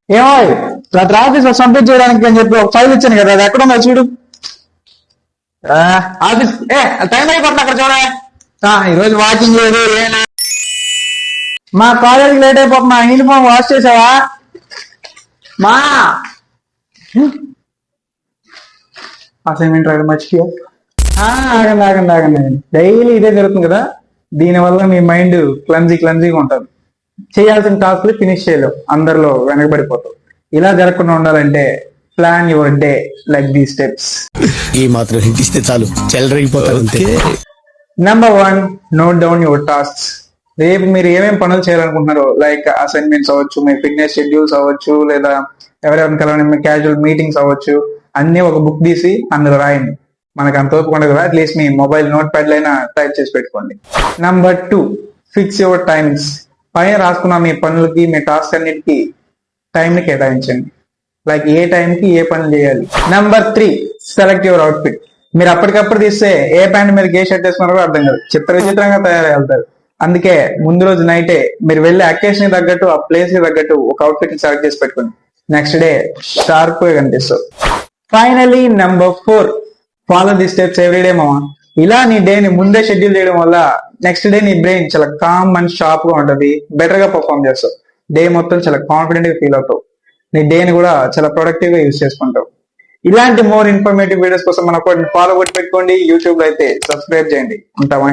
ఏమో రాత్రి ఆఫీస్ లో సబ్మిట్ చేయడానికి అని చెప్పి ఒక ఫైల్ ఇచ్చాను కదా, అది ఎక్కడ ఉందో చూడు. ఆఫీస్ టైం అయిపోతుంది అక్కడ చూడ. ఈరోజు వాకింగ్ లేదు ఏనా. మా కాలేజీకి లేట్ అయిపోతున్నా, యూనిఫామ్ వాష్ చేసావా మా? అసైన్మెంట్ రాయడం మర్చిపోయా. ఆగండి ఆగండి ఆగండి, డైలీ ఇదే జరుగుతుంది కదా, దీనివల్ల మీ మైండ్ క్లమ్జీగా ఉంటుంది. చేయాల్సిన టాస్క్లు ఫినిష్ చేయలేవు, అందరిలో వెనకబడిపోతావు. ఇలా జరగకుండా ఉండాలంటే ప్లాన్ యువర్ డే లైక్ దీ స్టెప్స్. ఈ మాత్రం హింట్ ఇస్తే చాలు, చెలరేగిపోతారు అంతే. Number 1, note down your tasks. రేపు మీరు ఏమేమి పనులు చేయాలనుకుంటున్నారో, లైక్ అసైన్మెంట్స్ అవ్వచ్చు, మీ ఫిట్నెస్ షెడ్యూల్స్ అవ్వచ్చు, లేదా ఎవరెవరిని కలవని మీ క్యాజువల్ మీటింగ్స్ అవ్వచ్చు, అన్ని ఒక బుక్ తీసి అందులో రాయండి. మనకు అంత ఓపిక ఉండదు కదా, అట్లీస్ట్ మీ మొబైల్ నోట్ ప్యాడ్ అయినా టైప్ చేసి పెట్టుకోండి. Number 2, fix your times. పైన రాసుకున్న మీ పనులకి, మీ టాస్క్ అన్నిటికీ టైం ని కేటాయించండి. లైక్ ఏ టైంకి ఏ పని చేయాలి. Number 3, select your outfit. మీరు అప్పటికప్పుడు తీస్తే ఏ ప్యాంట్ మీద ఏ షర్ట్ వేసుకున్నారో అర్థం కాదు, విచిత్రంగా తయారై వెళ్తారు. అందుకే ముందు రోజు నైటే మీరు వెళ్ళే అకేషన్ కి తగ్గట్టు, ఆ ప్లేస్ కి తగ్గట్టు ఒక అవుట్ఫిట్ ని సెలెక్ట్ చేసి పెట్టుకోండి. నెక్స్ట్ డే షార్ప్ గా కనిపిస్తావు. Finally number 4, follow the steps everyday మామా. ఇలా నీ డే ని ముందే షెడ్యూల్ చేయడం వల్ల నెక్స్ట్ డే నీ బ్రెయిన్ చాలా కామ్ అండ్ షార్ప్ గా ఉంటది, బెటర్ గా పర్ఫార్మ్ చేస్తావు. డే మొత్తం చాలా కాన్ఫిడెంట్ గా ఫీల్ అవుతావు. నీ డే ని కూడా చాలా ప్రొడక్టివ్ గా యూజ్ చేసుకుంటావు. ఇలాంటి మోర్ ఇన్ఫర్మేటివ్ వీడియోస్ కోసం మన అకౌంట్ ఫాలో కొట్టి పెట్టుకోండి. యూట్యూబ్ లో అయితే సబ్స్క్రైబ్ చేయండి. ఉంటామా?